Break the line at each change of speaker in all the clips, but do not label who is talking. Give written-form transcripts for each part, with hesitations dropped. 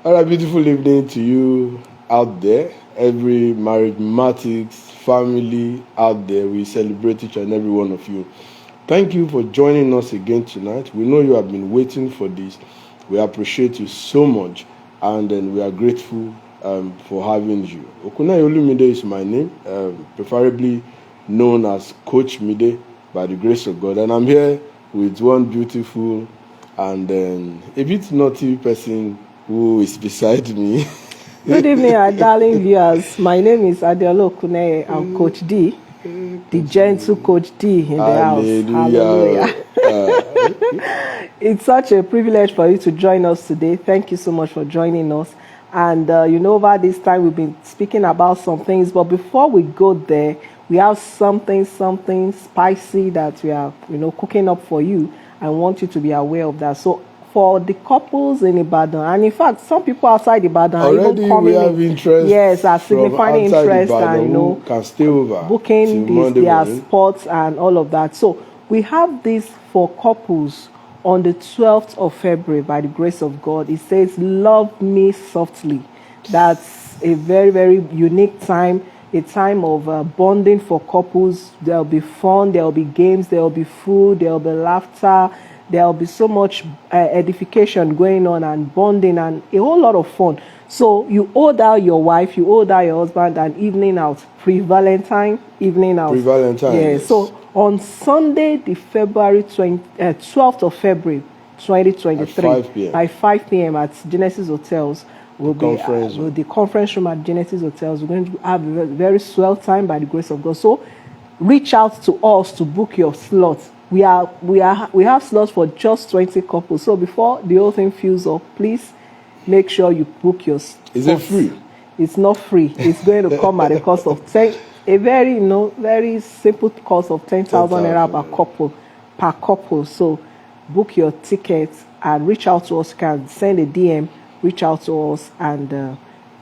All right, beautiful evening to you out there, every marriage family out there. We celebrate each and every one of you. Thank you for joining us again tonight. We know you have been waiting for this. We appreciate you so much, and then we are grateful for having you. Okunai Olumide is my name, preferably known as Coach Mide, by the grace of God. And I'm here with one beautiful and a bit naughty person who is beside me.
Good evening, our darling viewers. My name is Adeola Okuneye. I'm Coach D, the gentle Coach D in the house. Hallelujah. It's such a privilege for you to join us today. Thank you so much for joining us. And over this time we've been speaking about some things, but before we go there, we have something spicy that we are, cooking up for you. I want you to be aware of that. So for the couples in Ibadan, and in fact, some people outside Ibadan
already
are even coming
we have interest.
Yes, are signifying interest
Ibadan, and can stay over
booking their spots and all of that. So we have this for couples on the 12th of February by the grace of God. It says, "Love me softly." That's a very, very unique time. A time of bonding for couples. There'll be fun, there'll be games, there'll be food, there'll be laughter, there'll be so much edification going on and bonding and a whole lot of fun. So you order your wife, you order your husband an evening out, pre-Valentine evening out.
Pre-Valentine.
Yeah.
Yes.
So on Sunday, the 12th of February, 2023,
at 5
p.m. at Genesis Hotels. The conference room at Genesis Hotels. We're going to have a very swell time by the grace of God. So reach out to us to book your slots. We have slots for just 20 couples. So before the whole thing fills up, please make sure you book your slots.
Is it free?
It's not free. It's going to come at a cost of a very simple cost of 10,000 naira per couple. So book your tickets and reach out to us. You can send a DM. Reach out to us, and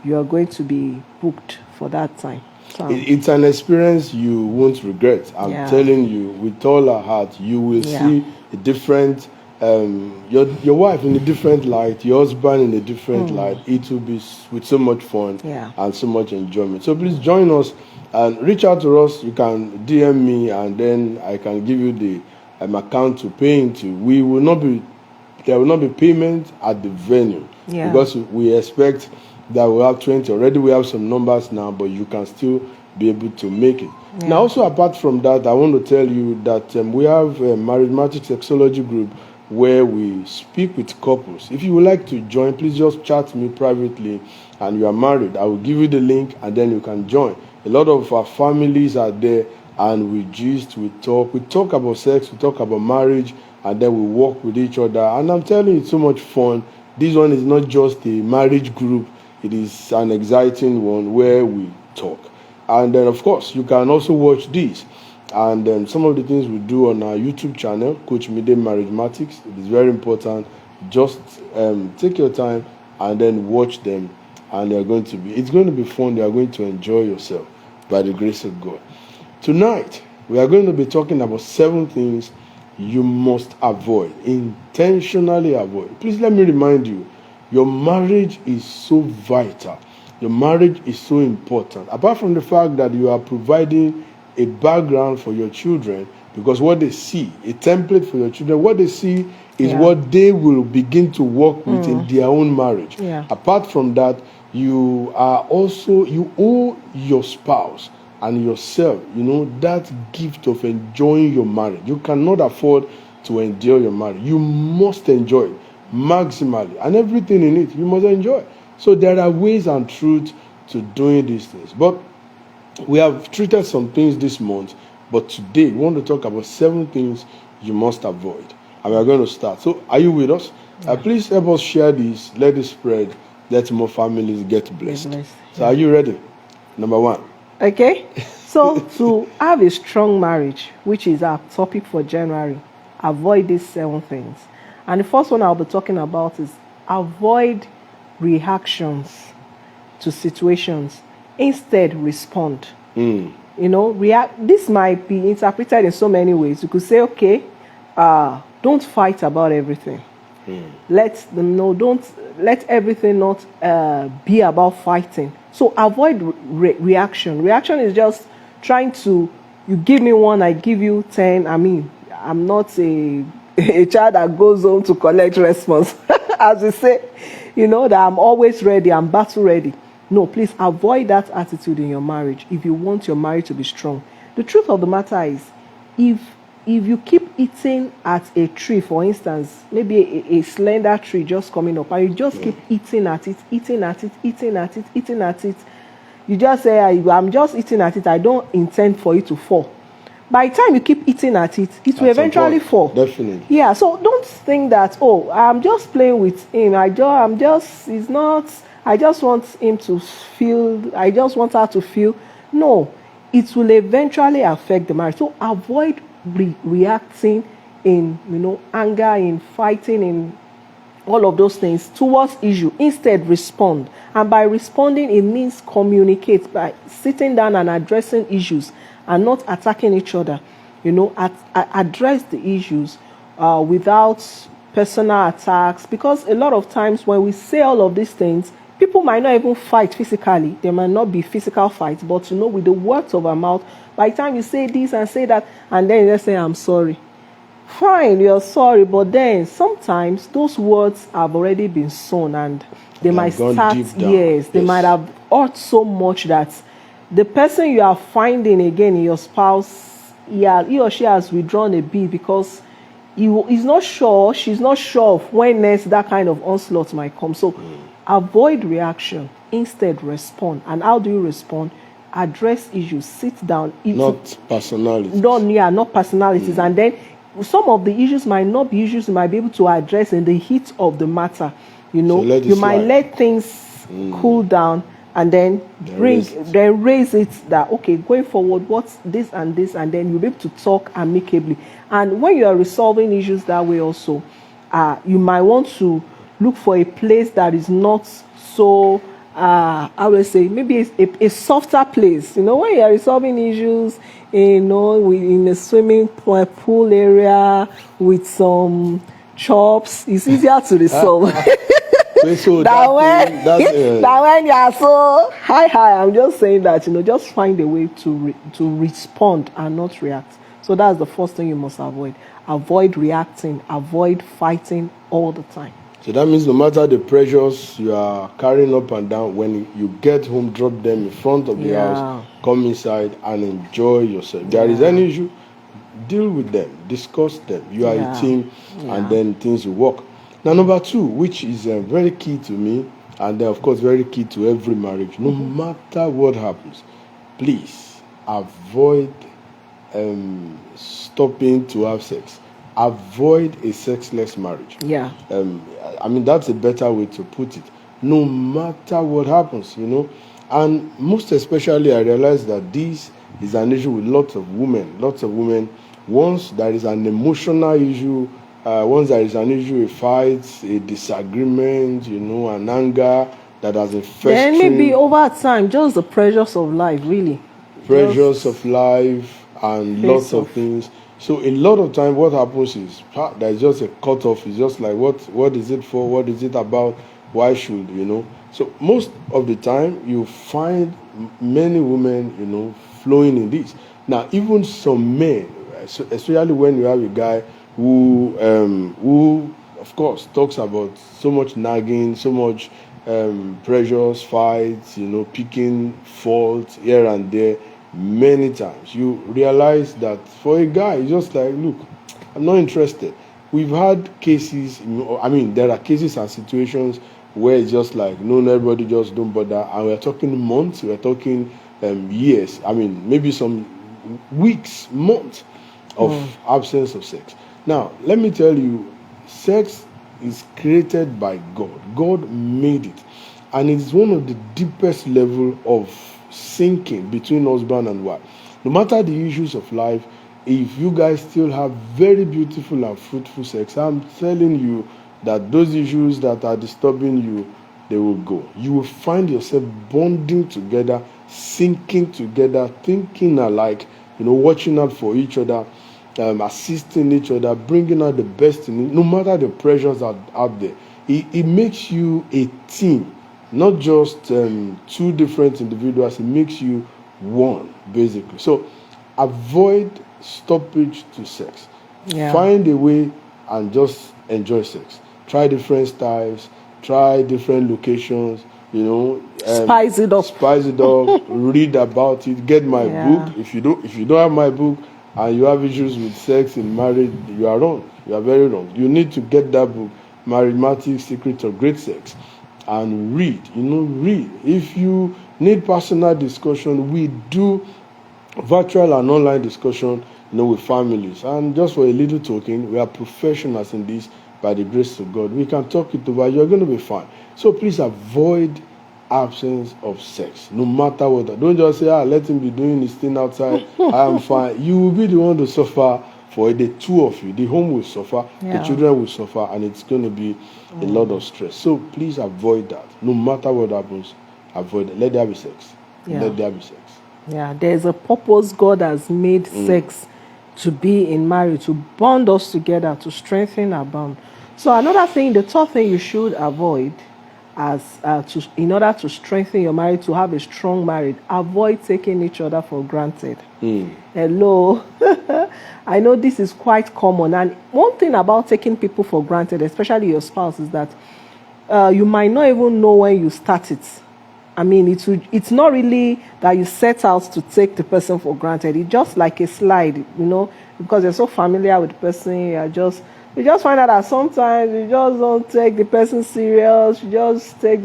you are going to be booked for that time. So,
it's an experience you won't regret. I'm telling you, with all our heart, you will see a different, your wife in a different light, your husband in a different light. It will be with so much fun and so much enjoyment. So please join us and reach out to us. You can DM me, and then I can give you the account to pay into. There will not be payment at the venue. Because we expect that we'll have 20. Already we have some numbers now, but you can still be able to make it. Now, also apart from that, I want to tell you that we have a Marriage Sexology group where we speak with couples. If you would like to join, please just chat me privately, and you are married, I will give you the link, and then you can join. A lot of our families are there, and we gist, we talk about sex, we talk about marriage, and then we work with each other. And I'm telling you, it's so much fun. This one is not just a marriage group. It is an exciting one where we talk. And then, of course, you can also watch this. And then some of the things we do on our YouTube channel, Coach Mide Marriage-matics. It is very important. Just take your time and then watch them. And it's going to be fun. You are going to enjoy yourself by the grace of God. Tonight, we are going to be talking about 7 things you must intentionally avoid. Please let me remind you, your marriage is so vital. Your marriage is so important. Apart from the fact that you are providing a background for your children, because what they see, a template for your children, what they see is what they will begin to work with in their own marriage. Apart from that, you owe your spouse and yourself, that gift of enjoying your marriage. You cannot afford to endure your marriage. You must enjoy it maximally, and everything in it, you must enjoy. So there are ways and truths to doing these things. But we have treated some things this month, but today we want to talk about 7 things you must avoid. And we are going to start. So are you with us? Please help us share this, let it spread, let more families get blessed. So are you ready? Number 1.
Okay, so to have a strong marriage, which is our topic for January, avoid these 7 things. And the first one I'll be talking about is avoid reactions to situations. Instead, respond. This might be interpreted in so many ways. You could say, okay, don't fight about everything. Let them know. Don't let everything not be about fighting. So avoid reaction. Reaction is just trying to, you give me one, I give you 10. I mean, I'm not a child that goes home to collect response. As we say, that I'm always ready, I'm battle ready. No, please avoid that attitude in your marriage if you want your marriage to be strong. The truth of the matter is, if you keep eating at a tree, for instance, maybe a slender tree just coming up, and you just keep eating at it, you just say, I'm just eating at it, I don't intend for it to fall. By the time you keep eating at it, it will eventually fall.
Definitely.
Yeah, so don't think that, I'm just playing with him. I just want him to feel, I just want her to feel. No, it will eventually affect the marriage. So avoid reacting in, anger, in fighting, in all of those things towards issue. Instead, respond. And by responding, it means communicate, by sitting down and addressing issues and not attacking each other. Address the issues without personal attacks, because a lot of times when we say all of these things, people might not even fight physically. There might not be physical fights, but with the words of our mouth, by the time you say this and say that, and then you just say, I'm sorry. Fine, you're sorry, but then sometimes those words have already been sown, and they might start, they might have hurt so much that the person you are finding again in your spouse, he or she has withdrawn a bit, because he's not sure, she's not sure of when next that kind of onslaught might come. So avoid reaction, instead respond. And how do you respond? Address issues, sit down.
Not personalities.
Not personalities. And then some of the issues might not be issues you might be able to address in the heat of the matter. You might let things cool down, and then raise it that, okay, going forward, what's this, and then you'll be able to talk amicably. And when you are resolving issues that way also, you might want to look for a place that is not so, I would say, maybe a softer place. When you are resolving issues, in a swimming pool area with some chops, it's easier to resolve.
So
that when you are so high, I'm just saying that, just find a way to respond and not react. So that's the first thing you must avoid. Avoid reacting, avoid fighting all the time.
So that means no matter the pressures you are carrying up and down, when you get home, drop them in front of the house, come inside and enjoy yourself. If there is any issue, deal with them, discuss them. You are a team, and then things will work. Now, number 2, which is very key to me, and then, of course, very key to every marriage, no matter what happens, please avoid stopping to have sex. Avoid a sexless marriage.
Yeah.
That's a better way to put it. No matter what happens, And most especially, I realize that this is an issue with lots of women. Once there is an emotional issue, once there is an issue, a fight, a disagreement, an anger that has a festering.
Then maybe over time, just the pressures of life, really.
Pressures of life and lots of things. So a lot of time, what happens is there's just a cutoff. It's just like, what is it for? What is it about? Why should, So most of the time, you find many women, flowing in this. Now, even some men, especially when you have a guy who of course, talks about so much nagging, so much pressures, fights, picking faults here and there. Many times you realize that for a guy, it's just like, look, I'm not interested. We've had cases, there are cases and situations where it's just like, no, everybody just don't bother. And we're talking months, we're talking years. Maybe some weeks, months of absence of sex. Now, let me tell you, sex is created by God. God made it. And it's one of the deepest level of sinking between husband and wife. No matter the issues of life, if you guys still have very beautiful and fruitful sex, I'm telling you that those issues that are disturbing you, they will go. You will find yourself bonding together, sinking together, thinking alike, watching out for each other. assisting each other, bringing out the best in it, no matter the pressures out there. It makes you a team, not just two different individuals. It makes you one, basically. So avoid stoppage to sex.
Yeah.
Find a way and just enjoy sex. Try different styles, try different locations,
spice it up.
Read about it. Get my book. If you don't have my book and you have issues with sex in marriage, you are wrong. You are very wrong. You need to get that book, Marriage Secrets of Great Sex, and read. Read. If you need personal discussion, we do virtual and online discussion, with families. And just for a little talking, we are professionals in this by the grace of God. We can talk it over. You're going to be fine. So please avoid absence of sex, no matter what. Don't just say, let him be doing his thing outside. I am fine. You will be the one to suffer for the two of you. The home will suffer, the children will suffer, and it's going to be a lot of stress. So please avoid that. No matter what happens, avoid it. Let there be sex. Let there be sex.
Yeah, there's a purpose God has made sex to be in marriage, to bond us together, to strengthen our bond. So another thing, the third thing you should avoid in order to strengthen your marriage, to have a strong marriage, avoid taking each other for granted. Hello. I know this is quite common. And one thing about taking people for granted, especially your spouse, is that you might not even know when you start it. I mean, it's not really that you set out to take the person for granted. It's just like a slide, because you're so familiar with the person. You just find out that sometimes you just don't take the person serious. You just take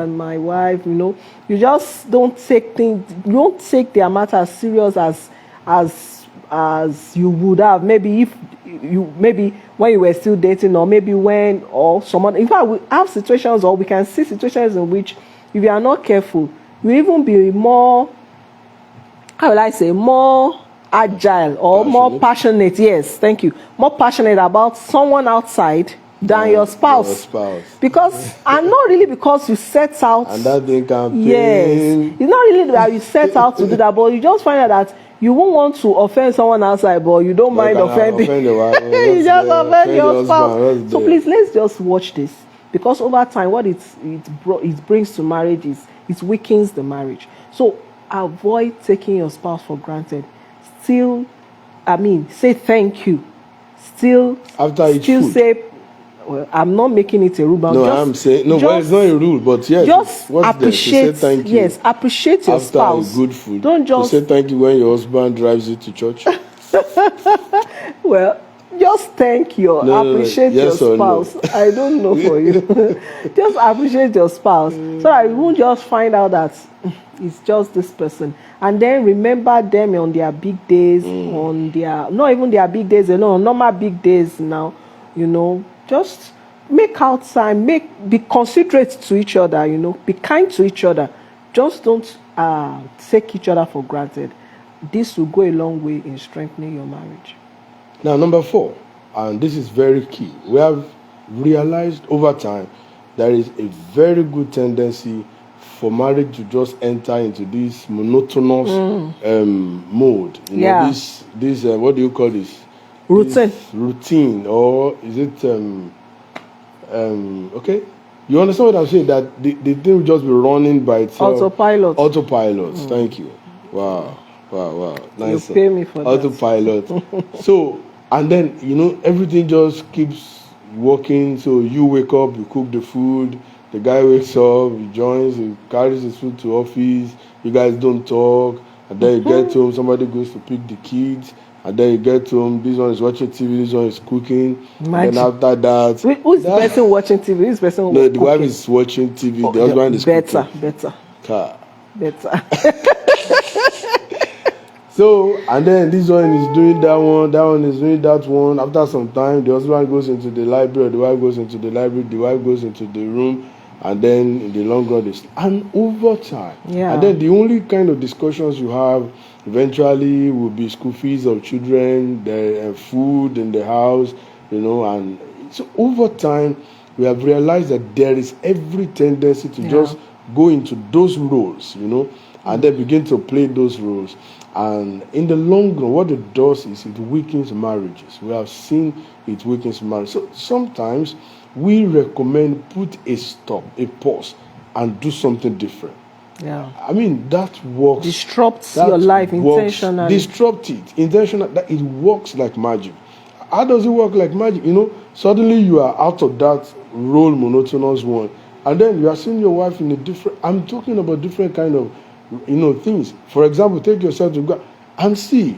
my wife, You just don't take things. You don't take their matter as serious as you would have. Maybe when you were still dating, or maybe someone. In fact, we have situations, or we can see situations in which, if you are not careful, you even be more, how will I say, more agile or more passionate. Yes, thank you. More passionate about someone outside than your spouse. Because, and not really because you set out.
And that thing can
Yes, it's not really that you set out to do that, but you just find out that you won't want to offend someone outside, but you don't mind offending. You just offend your spouse. So please, let's just watch this, because over time, what it brings to marriage is it weakens the marriage. So avoid taking your spouse for granted. Say thank you.
After each food.
Say, well, I'm not making it a rule, but
I'm saying it's not a rule, but yes,
just appreciate. To say thank you. Yes, appreciate your spouse.
After a good food,
don't just
say thank you when your husband drives you to church.
Well, just appreciate your spouse. No. I don't know for you. Just appreciate your spouse, so that you won't just find out that it's just this person. And then remember them on their big days, on their, not even their big days, normal big days now, just make out time, be considerate to each other, be kind to each other. Just don't take each other for granted. This will go a long way in strengthening your marriage.
Now, number 4, and this is very key. We have realized over time there is a very good tendency for marriage to just enter into this monotonous mode. This what do you call this? Routine, or is it okay? You understand what I'm saying? That the thing will just be running by itself. Autopilot. Thank you. Wow. Nice.
You pay me for
autopilot. So, and then everything just keeps working. So you wake up, you cook the food. The guy wakes up, he joins, he carries his food to office. You guys don't talk, and then you get home. Somebody goes to pick the kids. And then you get home, this one is watching TV, this one is cooking. And then after that...
Who's the person watching TV? Who's the person
cooking? The wife is watching TV, the husband is cooking.
Better.
So, and then this one is doing that one is doing that one. After some time, the husband goes into the library, the wife goes into the library, the wife goes into the room, and then in the long run, and over time.
Yeah.
And then the only kind of discussions you have eventually will be school fees of children, the food in the house, and so over time, we have realized that there is every tendency to just go into those roles, and then begin to play those roles. And in the long run, what it does is it weakens marriages. We have seen it weakens marriage. So sometimes we recommend put a stop, a pause, and do something different.
Yeah.
I mean, that works.
Disrupts your life intentionally.
Disrupt it intentionally. That it works like magic. How does it work like magic? You know, suddenly you are out of that role monotonous one, and then you are seeing your wife in a different. I'm talking about different kind of, things. For example, take yourself to God and see.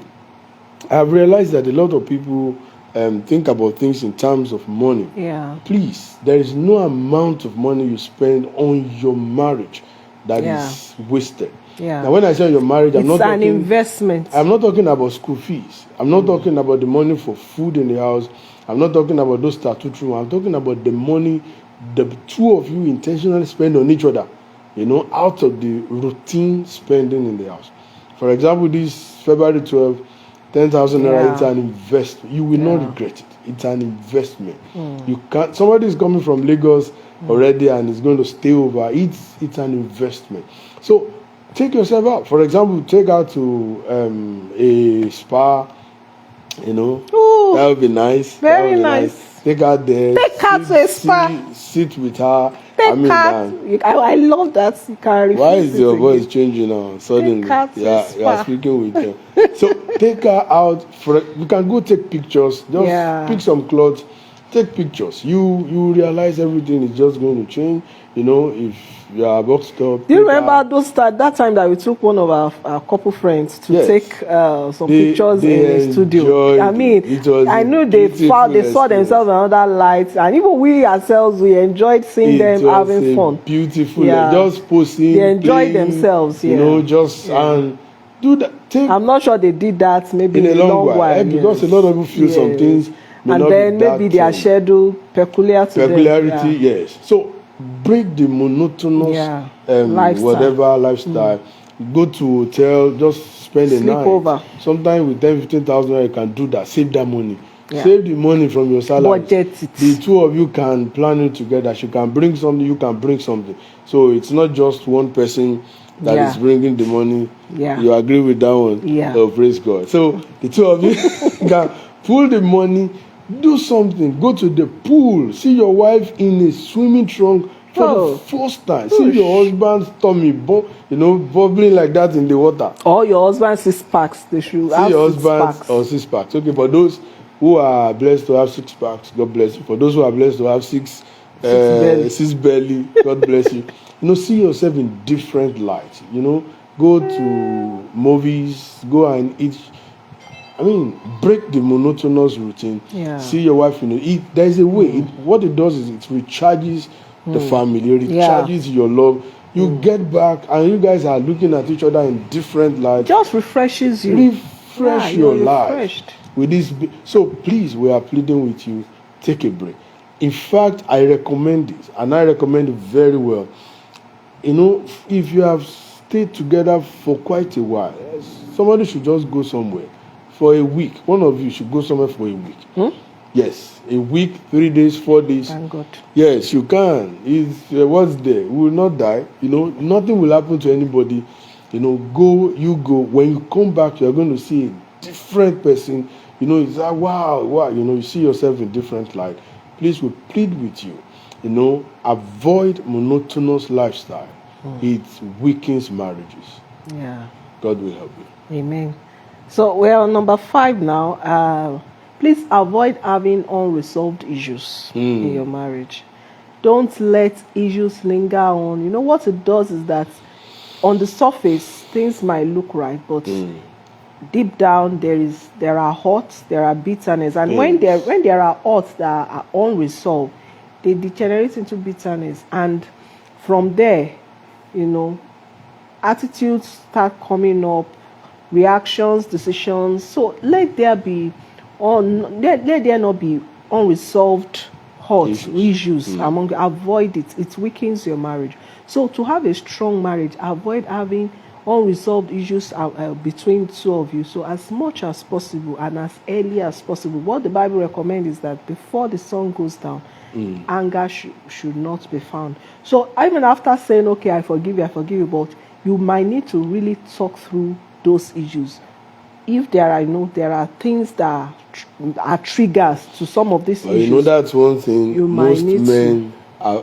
I've realized that a lot of people think about things in terms of money.
Yeah.
Please, there is no amount of money you spend on your marriage that is wasted.
Yeah.
Now, when I say your marriage,
it's an investment.
I'm not talking about school fees. I'm not talking about the money for food in the house. I'm not talking about those statutory ones. I'm talking about the money the two of you intentionally spend on each other, out of the routine spending in the house. For example, this February 12th, 10,000 naira, it's an investment. You will not regret it. It's an investment. You can't. Somebody is coming from Lagos already and is going to stay over. It's an investment. So take yourself out. For example, take out to a spa.
Ooh,
that would be nice.
Very nice.
Take her there.
Take her to a spa.
Sit with her.
I love that.
Why is your voice changing now? Suddenly, you are speaking with her. So take her out. You can go take pictures. Just pick some clothes. Take pictures. You realize everything is just going to change. If you are boxed up.
Do you remember that time that we took one of our couple friends to take some pictures in the studio? I mean, I knew they saw themselves in another light, and even we ourselves, we enjoyed seeing them having fun.
Beautiful, just posting.
They enjoyed themselves,
and do that.
I'm not sure they did that maybe in a long while
because a lot of people feel some things.
And then maybe their schedule peculiarity,
them. Yes. So break the monotonous lifestyle. Go to hotel, just spend a night.
Over.
Sometimes with 10,000-15,000 you can do that. Save that money. Save the money from your salary.
Budget it.
The two of you can plan it together. She can bring something, you can bring something. So it's not just one person that is bringing the money.
Yeah.
You agree with that one?
Yeah.
Oh, praise God. So the two of you can pull the money. Do something. Go to the pool. See your wife in a swimming trunk for the first time. See your husband's tummy, bubbling like that in the water.
Or your husband's 6 packs. They should have
your husband's or 6 packs. Okay, for those who are blessed to have 6 packs, God bless you. For those who are blessed to have six belly, God bless you. See yourself in different lights. Go to movies. Go and eat. I mean, break the monotonous routine.
Yeah.
See your wife, there's a way. What it does is it recharges the family. It recharges your love. You get back and you guys are looking at each other in different lights.
Just refreshes you.
Refresh your life with this. So please, we are pleading with you. Take a break. In fact, I recommend it, and I recommend it very well. If you have stayed together for quite a while, somebody should just go somewhere. For a week. One of you should go somewhere for a week. Yes. A week, 3 days, 4 days.
Thank God.
Yes, you can. It's what's there. We will not die. Nothing will happen to anybody. Go. When you come back, you are going to see a different person. It's like, wow. You see yourself in different light. Please, we plead with you. Avoid monotonous lifestyle. It weakens marriages.
Yeah.
God will help you.
Amen. So we're on number 5 now. Please avoid having unresolved issues in your marriage. Don't let issues linger on. What it does is that on the surface things might look right, but deep down there are hurts, there are bitterness, and when there are hurts that are unresolved, they degenerate into bitterness, and from there, attitudes start coming up. Reactions, decisions. So let there not be unresolved issues among you. Avoid it. It weakens your marriage. So to have a strong marriage, avoid having unresolved issues between two of you. So as much as possible and as early as possible. What the Bible recommends is that before the sun goes down, anger should not be found. So even after saying, okay, I forgive you, but you might need to really talk through those issues if there are, there are things that are triggers to some of these issues.
That's one thing most men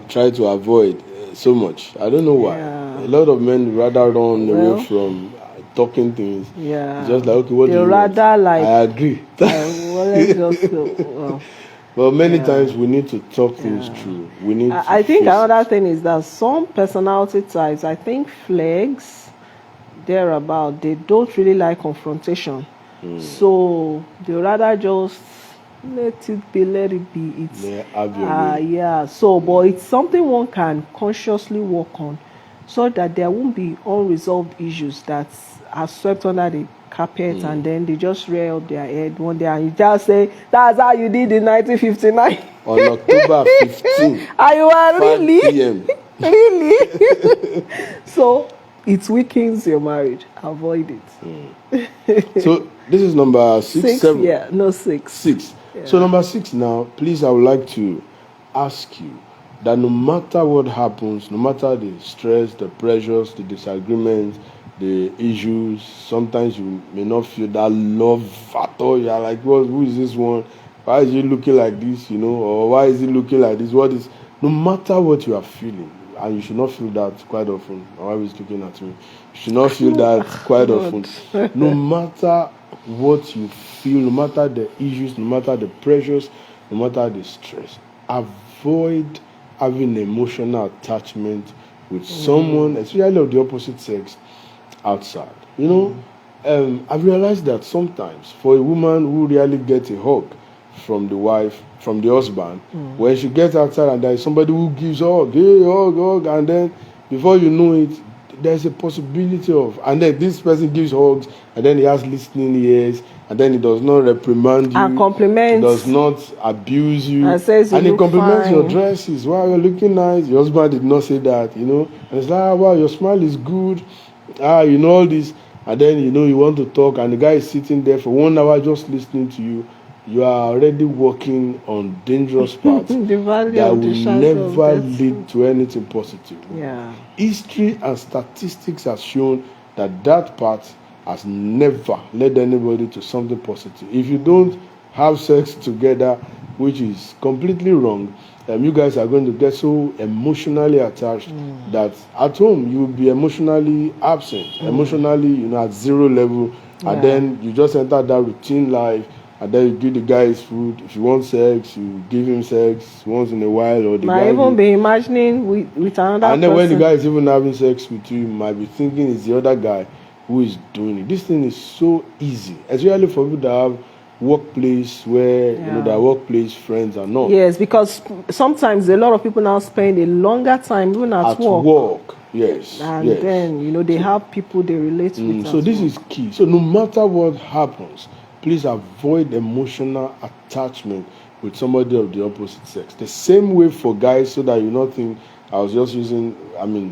try to avoid so much. I don't know why.
Yeah.
A lot of men rather run away from talking things.
Yeah.
It's just like, okay, what do you
rather
want?
like,
I agree.
Let's just go.
But many times we need to talk things through. We need.
I think another thing is that some personality types, I think flags, thereabout, they don't really like confrontation. So they rather just let it be. So, but it's something one can consciously work on, so that there won't be unresolved issues that are swept under the carpet, and then they just rear up their head one day and you just say, that's how you did in 1959
on October 15th.
Are you really?
5 p.m.
Really? So it weakens your marriage. Avoid it.
So this is number 6, 7.
Yeah, no 6.
6. Yeah. So number 6 now, please, I would like to ask you that no matter what happens, no matter the stress, the pressures, the disagreements, the issues, sometimes you may not feel that love at all. You're like, who is this one? Why is he looking like this, or why is he looking like this? What is, no matter what you are feeling, and you should not feel that quite often. My wife is looking at me. You should not feel that quite often. No matter what you feel, no matter the issues, no matter the pressures, no matter the stress, avoid having emotional attachment with someone, especially of the opposite sex, outside. I've realized that sometimes for a woman who really gets a hug from the wife, from the husband, when she gets outside and there is somebody who gives a hug, hey, hug, and then before you know it, there's a possibility of, and then this person gives hugs, and then he has listening ears, and then he does not reprimand you,
and compliments,
he does not abuse you,
and says
and he compliments
fine.
your dresses. Wow, you're looking nice. Your husband did not say that, and it's like, wow, your smile is good. All this, and then you want to talk, and the guy is sitting there for 1 hour just listening to you. You are already working on dangerous paths that will never lead to anything positive.
Yeah.
History and statistics have shown that path has never led anybody to something positive. If you don't have sex together, which is completely wrong, you guys are going to get so emotionally attached that at home you will be emotionally absent, emotionally, at zero level, and then you just enter that routine life, and then you give the guy his food. If you want sex, you give him sex once in a while, or the guy
even be imagining with another
and then
person.
When the guy is even having sex with you might be thinking it's the other guy who is doing it. This thing is so easy, especially for people that have workplace where their workplace friends are not.
Yes, because sometimes a lot of people now spend a longer time even at
work. Yes.
And then they have people they relate with.
So this is key. So no matter what happens, please avoid emotional attachment with somebody of the opposite sex. The same way for guys, so that you not think I was just using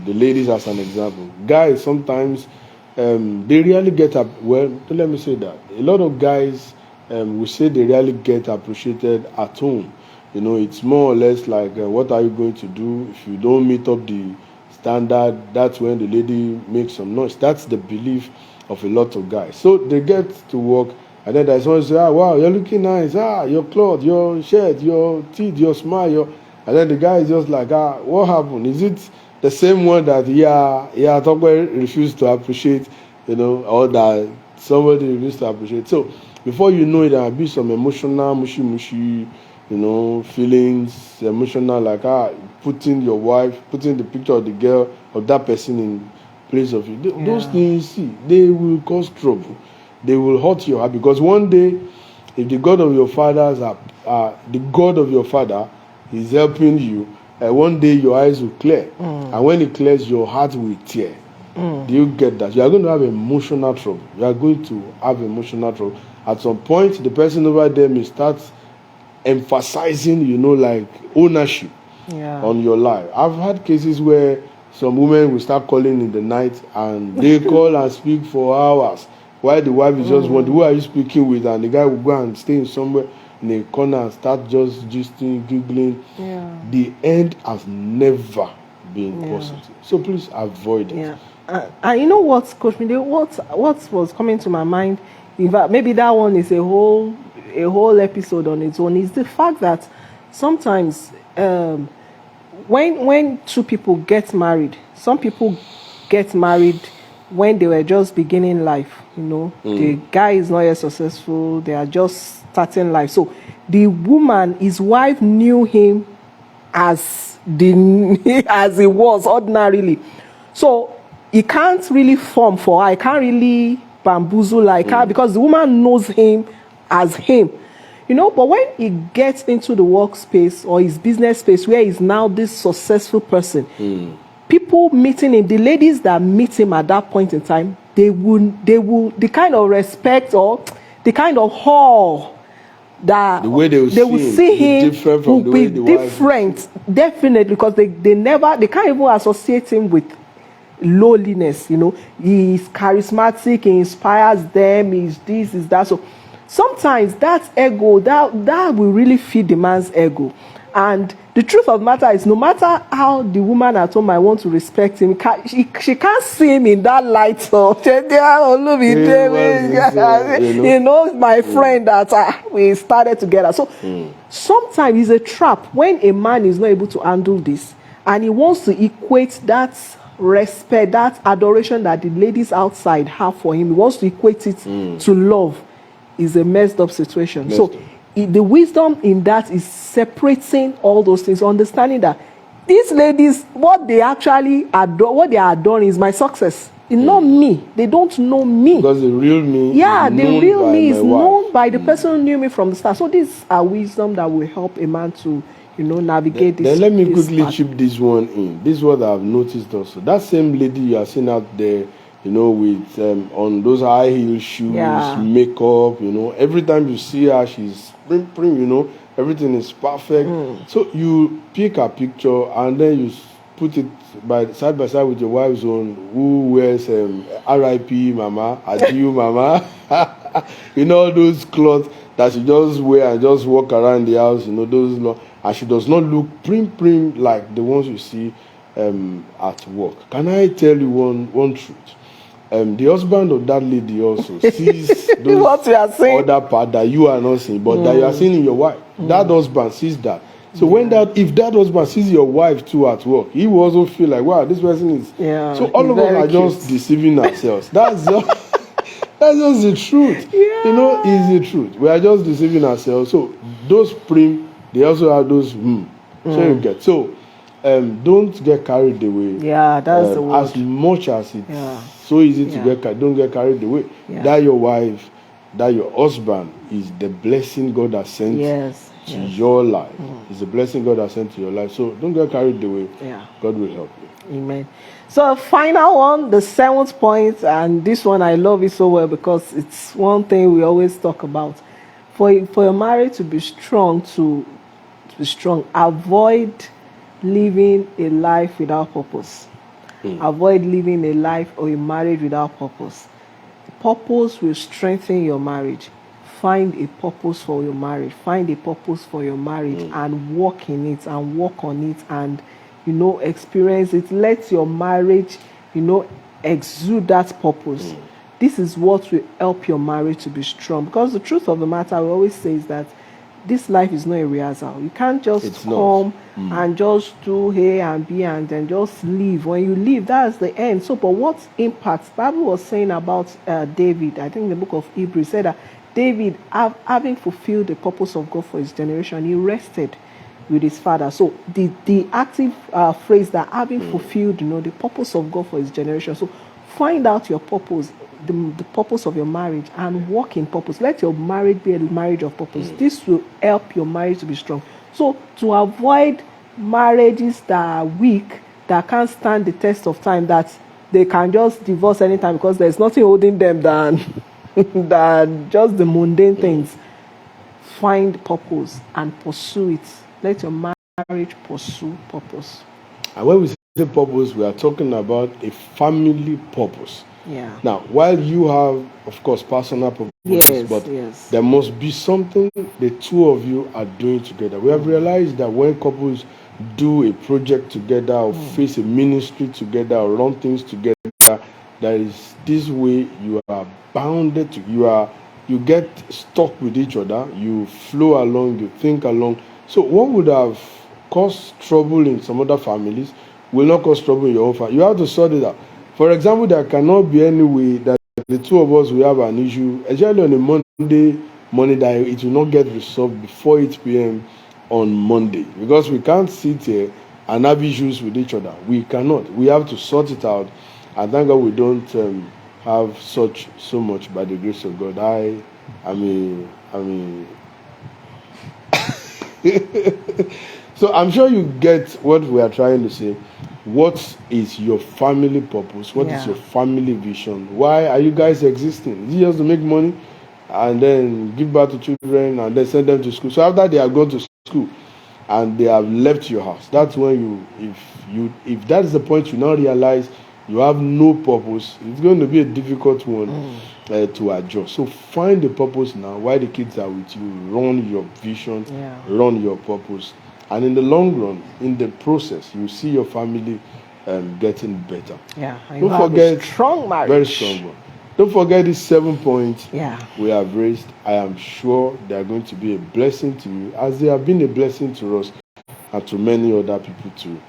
the ladies as an example. Guys sometimes they really get up. Well, don't let me say that. A lot of guys we say they really get appreciated at home. It's more or less like, what are you going to do if you don't meet up the standard? That's when the lady makes some noise. That's the belief of a lot of guys. So they get to work, and then there's someone say, wow, you're looking nice. Your clothes, your shirt, your teeth, your smile. And then the guy is just like, what happened? Is it the same one that Tokwe refused to appreciate, or that somebody refused to appreciate? So before you know it, there will be some emotional mushy, feelings, emotional, like putting the picture of the girl or that person in place of you. Those things, they will cause trouble. They will hurt your heart, because one day, if the God of your fathers the God of your father is helping you, one day your eyes will clear, and when it clears, your heart will tear. Do you get that? You are going to have emotional trouble. You are going to have emotional trouble. At some point, the person over there may start emphasizing, like ownership on your life. I've had cases where some women will start calling in the night, and they call and speak for hours, while the wife is just wondering, who are you speaking with? And the guy will go and stay somewhere in a corner and start just gisting, giggling. The end has never been positive. So please avoid it.
And you know what, Coach Mide, what was coming to my mind in fact, maybe that one is a whole episode on its own, is the fact that sometimes when two people get married, some people get married when they were just beginning life, the guy is not yet successful, they are just starting life. So the woman, his wife, knew him as as he was ordinarily. So he can't really form for her, he can't really bamboozle like her, because the woman knows him as him. But when he gets into the workspace or his business space where he's now this successful person, people meeting him, the ladies that meet him at that point in time, they will, the kind of respect or the kind of awe that
the way they will
see him will be different, definitely, because they can't even associate him with lowliness. He is charismatic, he inspires them, he's this, is that. So sometimes that ego, that will really feed the man's ego. And the truth of the matter is, no matter how the woman at home might want to respect him, she can't see him in that light. So, my friend that we started together. So sometimes it's a trap when a man is not able to handle this, and he wants to equate that respect, that adoration that the ladies outside have for him, he wants to equate it to love. Is a messed up situation. The wisdom in that is separating all those things, understanding that these ladies, what they actually adore, what they are adoring is my success. It's not me. They don't know me.
Because the real me,
the real me is known by the person who knew me from the start. So these are wisdom that will help a man to, navigate this.
Then let me quickly chip this one in. This is what I've noticed also. That same lady you are seeing out there, with on those high heel shoes, makeup, every time you see her, she's prim, everything is perfect. So you pick a picture and then you put it side by side with your wife's own, who wears R.I.P. Mama, Adieu Mama, all those clothes that she just wear and just walk around the house, those, and she does not look prim like the ones you see at work. Can I tell you one truth? The husband of that lady also sees those
what you are saying?
Other part that you are not seeing, but that you are seeing in your wife. That husband sees that. So if that husband sees your wife too at work, he will also feel like, wow, this person is. So all of us are just deceiving ourselves. That's just the truth. It's the truth. We are just deceiving ourselves. So those they also have those So you get don't get carried away.
That's the word.
As much as it's so easy to get carried, don't get carried away. That your wife, that your husband is the blessing God has sent to your life. It's a blessing God has sent to your life. So don't get carried away. God will help you.
Amen. So final one, the 7th point, and this one I love it so well because it's one thing we always talk about. For your marriage to be strong, avoid living a life without purpose. Avoid living a life or a marriage without purpose. Purpose will strengthen your marriage. Find a purpose for your marriage. Find a purpose for your marriage and work in it and work on it and, experience it. Let your marriage, exude that purpose. This is what will help your marriage to be strong. Because the truth of the matter, we always say is that this life is not a rehearsal. You can't just come and just do A and B and then just leave. When you leave, that's the end. So, but what impacts? Bible was saying about David, I think in the book of Hebrews, said that David, having fulfilled the purpose of God for his generation, he rested with his father. So the active phrase that having fulfilled, the purpose of God for his generation. So find out your purpose, the purpose of your marriage, and walk in purpose. Let your marriage be a marriage of purpose. This will help your marriage to be strong. So to avoid marriages that are weak, that can't stand the test of time, that they can just divorce anytime because there's nothing holding them than just the mundane things. Find purpose and pursue it. Let your marriage pursue purpose.
And when we say purpose, we are talking about a family purpose. Now, while you have, of course, personal purposes, but there must be something the two of you are doing together. We have realized that when couples do a project together or face a ministry together or run things together, there is this way you are bounded to, you are you get stuck with each other, you flow along, you think along. So what would have caused trouble in some other families will not cause trouble in your own family. You have to sort it out. For example, there cannot be any way that the two of us will have an issue, especially on a Monday morning, that it will not get resolved before 8 p.m. on Monday, because we can't sit here and have issues with each other. We cannot. We have to sort it out, and thank God we don't have so much by the grace of God. I mean. So I'm sure you get what we are trying to say. What is your family purpose? What is your family vision? Why are you guys existing? Is it just to make money and then give back to children and then send them to school? So after they are gone to school and they have left your house, that's when if that is the point you now realize you have no purpose, it's going to be a difficult one to adjust. So find the purpose now. While the kids are with you, run your vision, run your purpose. And in the long run, in the process, you see your family getting better.
Yeah, don't forget, a strong marriage.
Very strong one. Don't forget these 7 points we have raised. I am sure they are going to be a blessing to you, as they have been a blessing to us and to many other people too,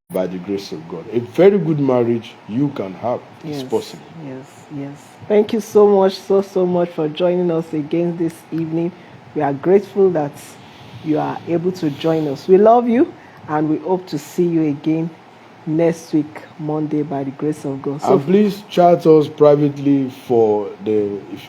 by the grace of God. A very good marriage you can have is possible.
Yes. Thank you so much for joining us again this evening. We are grateful that you are able to join us. We love you, and we hope to see you again next week, Monday, by the grace of God.
So, and please chat us privately if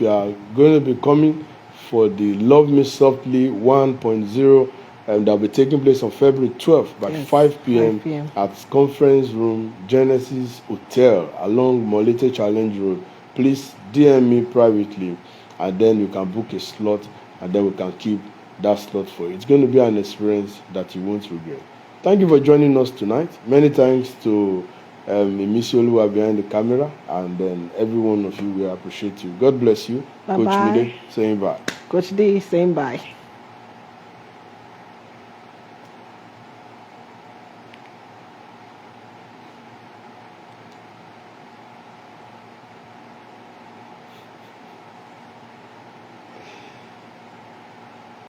you are going to be coming for the Love Me Softly 1.0, that will be taking place on February 12th by 5 p.m. at Conference Room Genesis Hotel along Molete Challenge Road. Please DM me privately, and then you can book a slot, and then we can keep that slot for you. It's going to be an experience that you won't regret. Thank you for joining us tonight. Many thanks to Emisiolu who are behind the camera, and then every one of you, we appreciate you. God bless you.
Bye-bye.
Coach Mide saying bye.
Coach D saying bye.